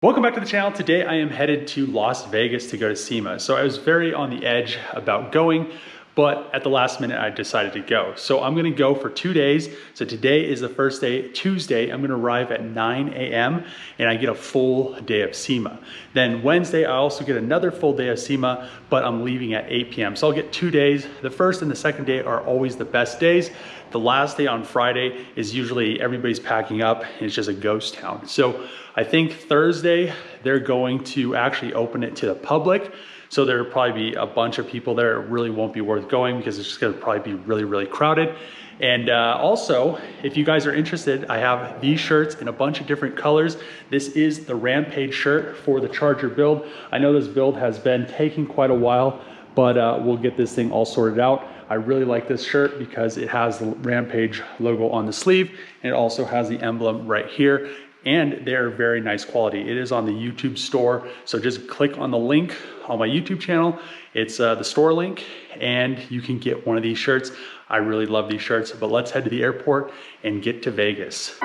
Welcome back to the channel. Today I am headed to Las Vegas to go to SEMA. So I was very on the edge about going, but at the last minute I decided to go. So I'm gonna go for 2 days. So today is the first day. Tuesday, I'm gonna arrive at 9 a.m. and I get a full day of SEMA. Then Wednesday, I also get another full day of SEMA, but I'm leaving at 8 p.m. So I'll get 2 days. The first and the second day are always the best days. The last day on Friday is usually everybody's packing up and it's just a ghost town. So I think Thursday, they're going to actually open it to the public. So there'll probably be a bunch of people there. It really won't be worth going because it's just gonna probably be really, really crowded. And also, if you guys are interested, I have these shirts in a bunch of different colors. This is the Rampage shirt for the Charger build. I know this build has been taking quite a while, but we'll get this thing all sorted out. I really like this shirt because it has the Rampage logo on the sleeve and it also has the emblem right here. And they're very nice quality. It is on the YouTube store. So just click on the link on my YouTube channel. It's the store link and you can get one of these shirts. I really love these shirts, but let's head to the airport and get to Vegas.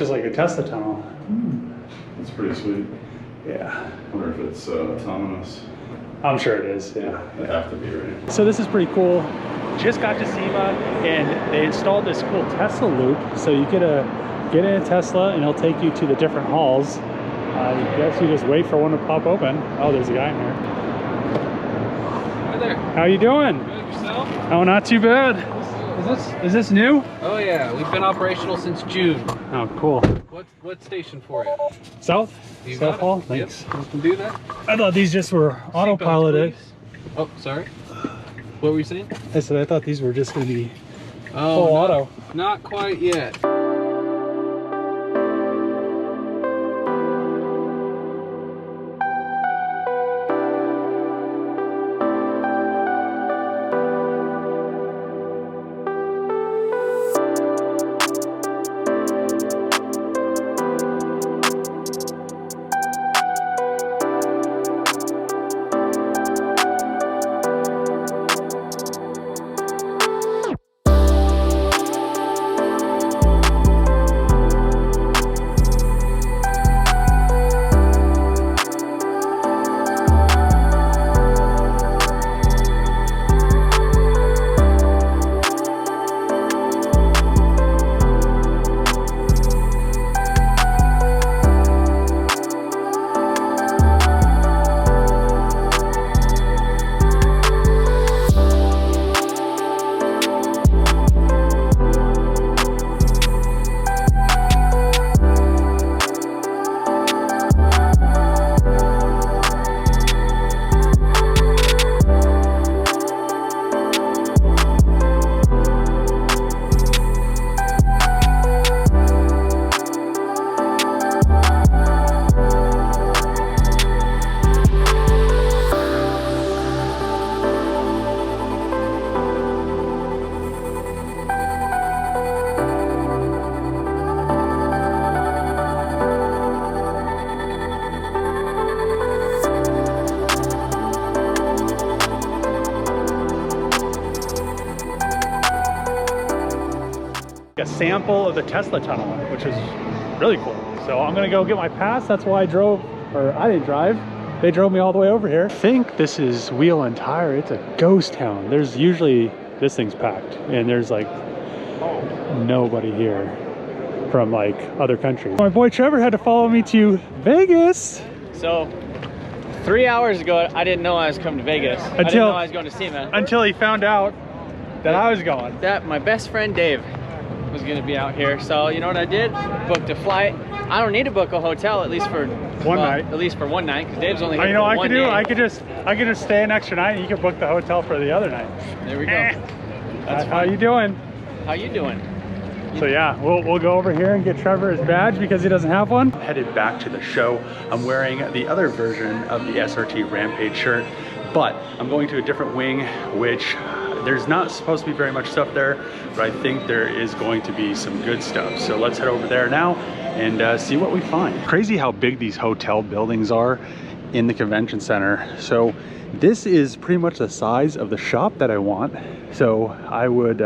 Like a Tesla tunnel. That's pretty sweet. Yeah. I wonder if it's autonomous. I'm sure it is, yeah. They have to be, right? So this is pretty cool. Just got to SEMA and they installed this cool Tesla loop. So you get in a Tesla and it'll take you to the different halls. I guess you just wait for one to pop open. Oh, there's a guy in there. Hi there. How you doing? Good, yourself? Oh, not too bad. Is this new? Oh yeah, we've been operational since June. Oh, cool. What station for you? South? You South got it? Hall? Thanks. Yep, we can do that. I thought these just were autopiloted. Please. Oh, sorry. What were you saying? I said I thought these were just going to be Oh, full not, auto. Not quite yet. A sample of the Tesla tunnel, which is really cool. So I'm gonna go get my pass. That's why I didn't drive. They drove me all the way over here. I think this is Wheel and Tire. It's a ghost town. There's usually, this thing's packed and there's like nobody here from like other countries. My boy Trevor had to follow me to Vegas. So 3 hours ago, I didn't know I was coming to Vegas. I didn't know I was going to SEMA. Until he found out that I was going. That my best friend Dave was going to be out here. So you know what I did? Booked a flight. I don't need to book a hotel at least for one night. At least for one night because Dave's only here you know, for I one could do. day. I could just stay an extra night, and you could book the hotel for the other night. There we go. That's How you doing? How you doing? So yeah, we'll go over here and get Trevor his badge because he doesn't have one. I'm headed back to the show. I'm wearing the other version of the SRT Rampage shirt, but I'm going to a different wing, which there's not supposed to be very much stuff there, but I think there is going to be some good stuff. So let's head over there now and see what we find. Crazy how big these hotel buildings are in the convention center. So this is pretty much the size of the shop that I want. So I would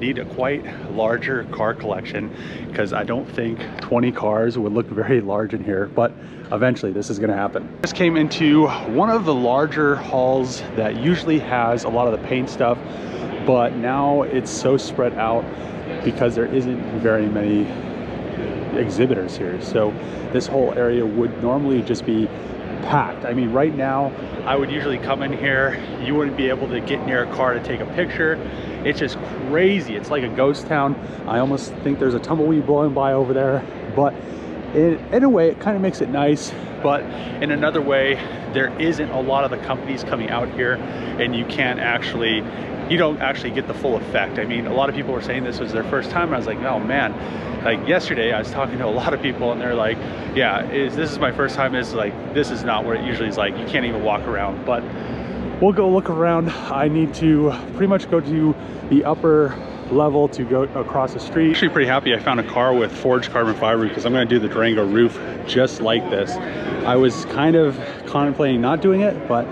need a quite larger car collection because I don't think 20 cars would look very large in here, but eventually this is gonna happen. Just came into one of the larger halls that usually has a lot of the paint stuff, but now it's so spread out because there isn't very many exhibitors here. So this whole area would normally just be packed. I mean, right now I would usually come in here, you wouldn't be able to get near a car to take a picture. It's just crazy. It's like a ghost town. I almost think there's a tumbleweed blowing by over there, but in a way it kind of makes it nice, but in another way there isn't a lot of the companies coming out here, and you don't actually get the full effect. I mean, a lot of people were saying this was their first time, and I was like, oh man. Like yesterday I was talking to a lot of people and they're like, yeah, this is my first time. It's like, this is not what it usually is like. You can't even walk around, but we'll go look around. I need to pretty much go to the upper level to go across the street. Actually pretty happy I found a car with forged carbon fiber because I'm going to do the Durango roof just like this. I was kind of contemplating not doing it, but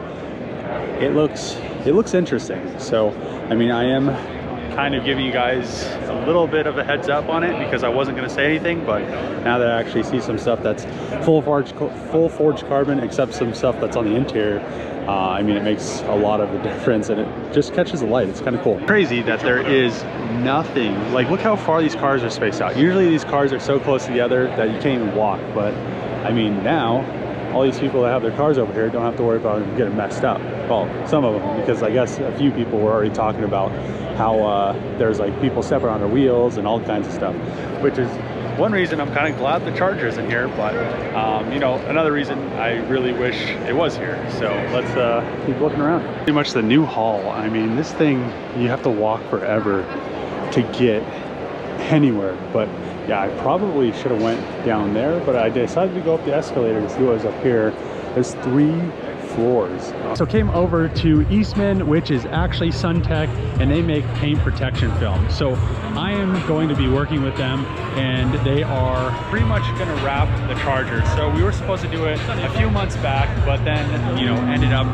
it looks interesting. So I mean, I am kind of giving you guys a little bit of a heads up on it because I wasn't going to say anything, but now that I actually see some stuff that's full forged carbon, except some stuff that's on the interior, I mean, it makes a lot of a difference and it just catches the light. It's kind of cool. Crazy that there is nothing. Like, look how far these cars are spaced out. Usually these cars are so close together that you can't even walk, but I mean, now all these people that have their cars over here don't have to worry about them getting messed up. Well, some of them, because I guess a few people were already talking about how there's like people stepping on their wheels and all kinds of stuff, which is one reason I'm kind of glad the Charger's in here, but you know, another reason I really wish it was here. So let's keep looking around. Pretty much the new hall. I mean, this thing, you have to walk forever to get anywhere, but yeah, I probably should have went down there, but I decided to go up the escalator to see what was up here. There's 3 floors. So came over to Eastman, which is actually Suntech, and they make paint protection film. So I am going to be working with them, and they are pretty much going to wrap the Charger. So we were supposed to do it a few months back, but then, you know, ended up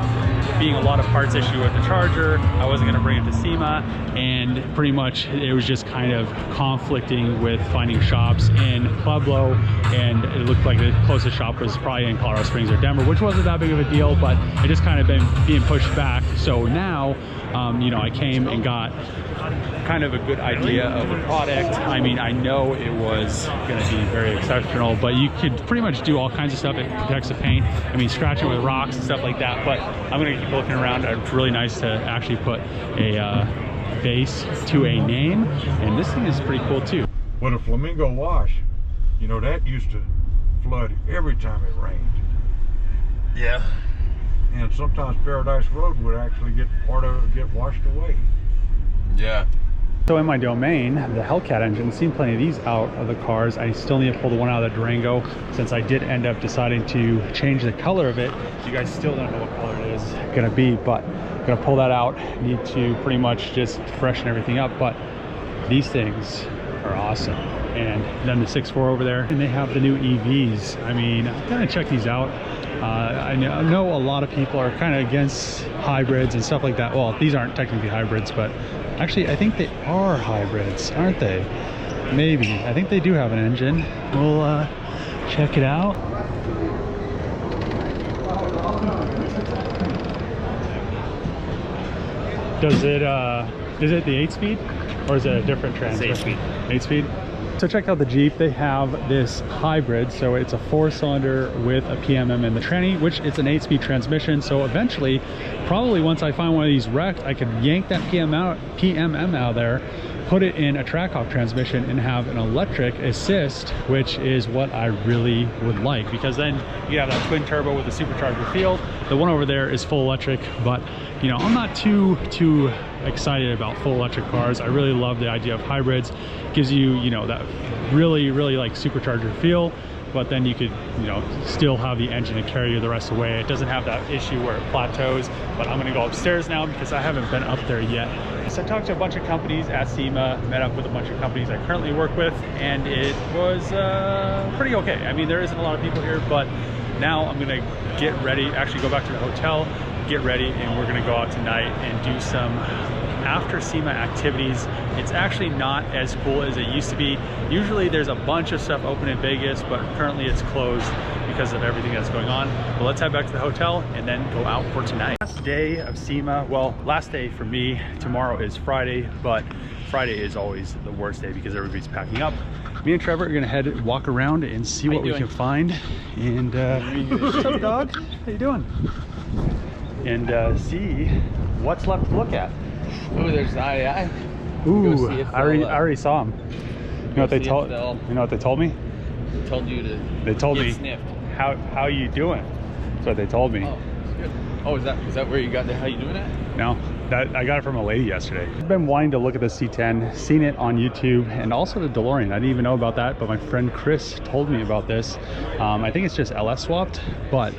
being a lot of parts issue with the Charger. I wasn't going to bring it to SEMA, and pretty much it was just kind of conflicting with finding shops in Pueblo, and it looked like the closest shop was probably in Colorado Springs or Denver, which wasn't that big of a deal, but it just kind of been being pushed back. So now, you know, I came and got kind of a good idea of the product. I mean, I know it was going to be very exceptional, but you could pretty much do all kinds of stuff. It protects the paint. I mean, scratch it with rocks and stuff like that, but I'm going to keep looking around. It's really nice to actually put a base to a name, and this thing is pretty cool too. When a Flamingo Wash, you know, that used to flood every time it rained. Yeah. And sometimes Paradise Road would actually get part of it get washed away. Yeah. So in my domain, the Hellcat engine, seen plenty of these out of the cars. I still need to pull the one out of the Durango, since I did end up deciding to change the color of it. You guys still don't know what color it is gonna be, but I'm gonna pull that out. Need to pretty much just freshen everything up, but these things are awesome. And then the 6.4 over there, and they have the new EVs. I mean, I'm gonna check these out. I know a lot of people are kind of against hybrids and stuff like that. Well, these aren't technically hybrids, but actually I think they are hybrids, aren't they? Maybe. I think they do have an engine. We'll check it out. Is it the 8-speed, or is it a different transmission? 8-speed. So check out the Jeep. They have this hybrid, so it's a 4-cylinder with a PMM in the tranny, which it's an 8-speed transmission. So eventually, probably once I find one of these wrecked, I could yank that PMM out of there, put it in a Trackhawk transmission and have an electric assist, which is what I really would like, because then you have that twin turbo with the supercharger feel. The one over there is full electric, but you know, I'm not too excited about full electric cars. I really love the idea of hybrids. Gives you, you know, that really like supercharger feel, but then you could, you know, still have the engine to carry you the rest of the way. It doesn't have that issue where it plateaus. But I'm gonna go upstairs now because I haven't been up there yet. So I talked to a bunch of companies at SEMA, met up with a bunch of companies I currently work with, and it was pretty okay. I mean, there isn't a lot of people here, but now I'm gonna get ready, actually go back to the hotel, get ready, and we're gonna go out tonight and do some after SEMA activities. It's actually not as cool as it used to be. Usually there's a bunch of stuff open in Vegas, but currently it's closed because of everything that's going on. But let's head back to the hotel and then go out for tonight. Last day of SEMA, well, last day for me. Tomorrow is Friday, but Friday is always the worst day because everybody's packing up. Me and Trevor are gonna walk around and see what we can find. And what's up, dog? How you doing? And see what's left to look at. Oh, there's I. Ooh, I already saw him. You know what they told? You know what they told me? They told you to. They told me sniffed. How you doing? That's what they told me. Oh, good. Oh, is that where you got the how you doing it? No, I got it from a lady yesterday. I've been wanting to look at the C10, seen it on YouTube, and also the Delorean. I didn't even know about that, but my friend Chris told me about this. I think it's just LS swapped, but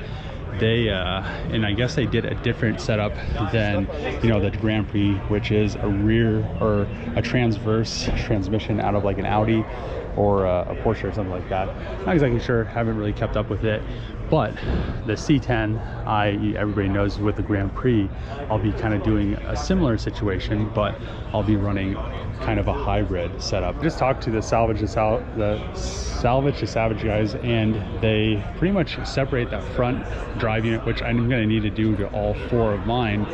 they and I guess they did a different setup than, you know, the Grand Prix, which is a rear or a transverse transmission out of like an Audi or a Porsche or something like that. Not exactly sure, haven't really kept up with it. But the C10, everybody knows with the Grand Prix, I'll be kind of doing a similar situation, but I'll be running kind of a hybrid setup. Just talked to the Salvage to Savage guys, and they pretty much separate that front drive unit, which I'm going to need to do to all four of mine,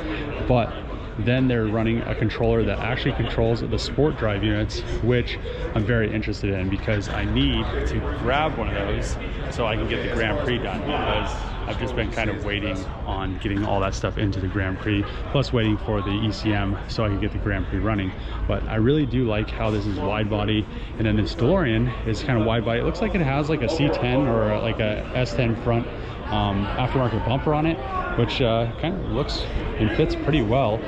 but then they're running a controller that actually controls the sport drive units, which I'm very interested in because I need to grab one of those so I can get the Grand Prix done, because I've just been kind of waiting on getting all that stuff into the Grand Prix, plus waiting for the ECM so I can get the Grand Prix running. But I really do like how this is wide body, and then this Delorean is kind of wide body. It looks like it has like a C10 or like a S10 front aftermarket bumper on it, which kind of looks and fits pretty well.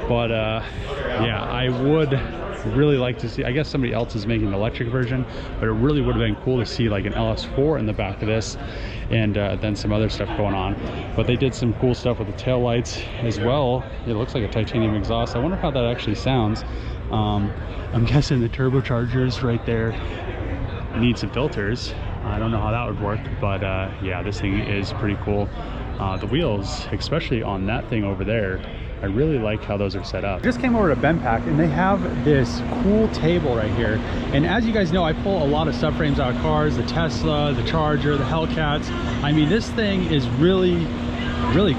But yeah, I would really like to see, I guess somebody else is making an electric version, but it really would have been cool to see like an LS4 in the back of this, and then some other stuff going on. But they did some cool stuff with the tail lights as well. It looks like a titanium exhaust. I wonder how that actually sounds. I'm guessing the turbochargers right there need some filters. I don't know how that would work, but yeah, this thing is pretty cool. The wheels, especially on that thing over there, I really like how those are set up. I just came over to BenPack, and they have this cool table right here. And as you guys know, I pull a lot of subframes out of cars, the Tesla, the Charger, the Hellcats. I mean, this thing is really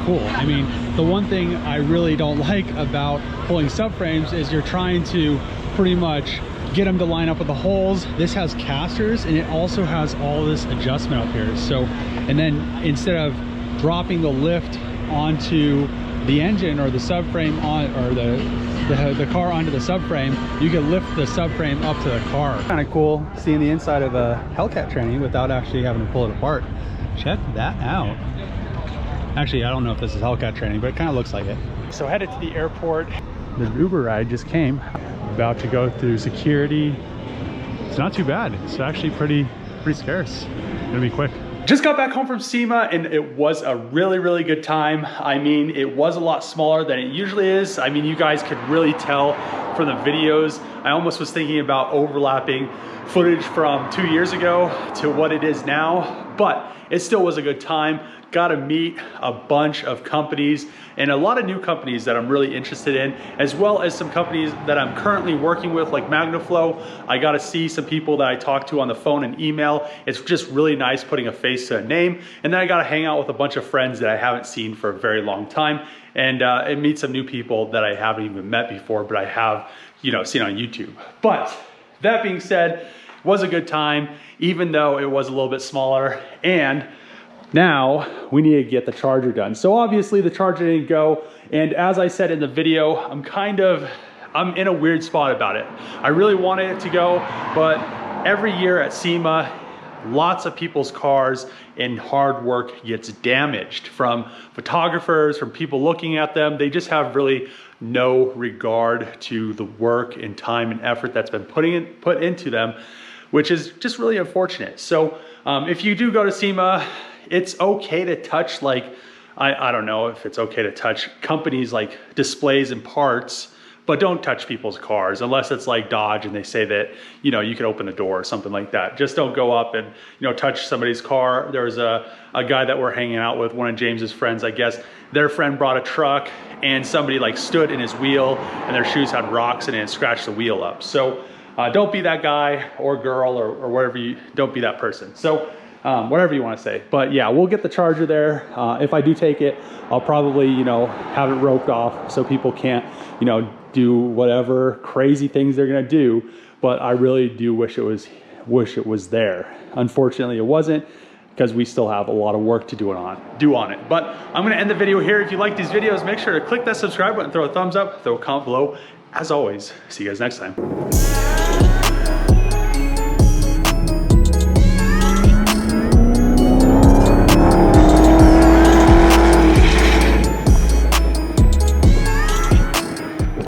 cool. I mean, the one thing I really don't like about pulling subframes is you're trying to pretty much get them to line up with the holes. This has casters, and it also has all this adjustment up here. So, and then instead of dropping the lift onto the engine or the subframe on, or the car onto the subframe, you can lift the subframe up to the car. Kind of cool seeing the inside of a Hellcat tranny without actually having to pull it apart. Check that out. Actually, I don't know if this is Hellcat tranny, but it kind of looks like it. So headed to the airport. The Uber ride just came. About to go through security. It's not too bad. It's actually pretty scarce. It'll be quick. Just got back home from SEMA, and it was a really good time. I mean, it was a lot smaller than it usually is. I mean, you guys could really tell from the videos. I almost was thinking about overlapping footage from 2 years ago to what it is now, but it still was a good time. Got to meet a bunch of companies, and a lot of new companies that I'm really interested in, as well as some companies that I'm currently working with, like MagnaFlow. I got to see some people that I talked to on the phone and email. It's just really nice putting a face to a name. And then I got to hang out with a bunch of friends that I haven't seen for a very long time, and meet some new people that I haven't even met before, but I have, you know, seen on YouTube. But that being said, it was a good time, even though it was a little bit smaller. And now we need to get the Charger done. So obviously the Charger didn't go, and as I said in the video, I'm kind of I'm in a weird spot about it. I really wanted it to go, but every year at SEMA, lots of people's cars and hard work gets damaged from photographers, from people looking at them. They just have really no regard to the work and time and effort that's been put into them, which is just really unfortunate. So if you do go to SEMA, it's okay to touch, like, I don't know if it's okay to touch companies like displays and parts, but don't touch people's cars unless it's like Dodge and they say that, you know, you can open the door or something like that. Just don't go up and, you know, touch somebody's car. There was a guy that we're hanging out with, one of James's friends, I guess. Their friend brought a truck and somebody like stood in his wheel and their shoes had rocks in it and scratched the wheel up. So don't be that guy or girl or whatever don't be that person. So whatever you want to say. But yeah, we'll get the Charger there. If I do take it, I'll probably, you know, have it roped off so people can't, you know, do whatever crazy things they're gonna do. But I really do wish it was there. Unfortunately, it wasn't, because we still have a lot of work to do on it. But I'm gonna end the video here. If you like these videos, make sure to click that subscribe button, throw a thumbs up, throw a comment below. As always, see you guys next time.